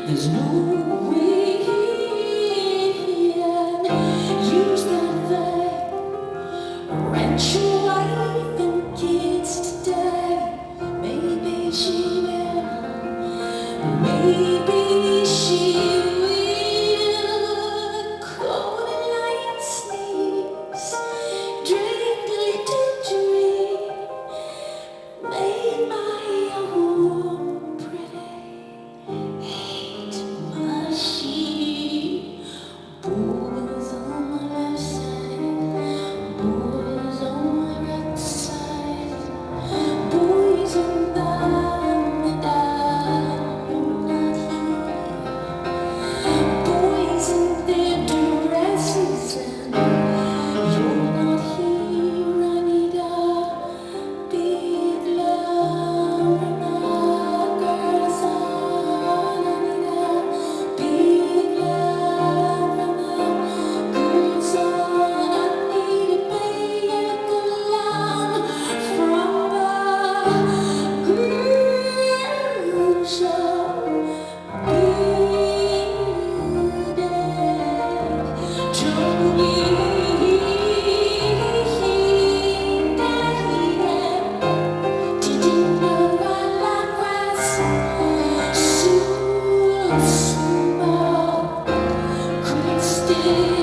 There's no way I'd use that thing. Rent your wife and kids today. Maybe she will. Maybe she will. Cold and light sleeps. Drink a little dream. Made my own pretty. Boys on my left side, boys on my right side, boys on the I'm not here. Boys in their dresses and you're not here. I need a big love and a girl's on. I need a big love and a girl's on. I need a big love from the grooves of Couldn't stay.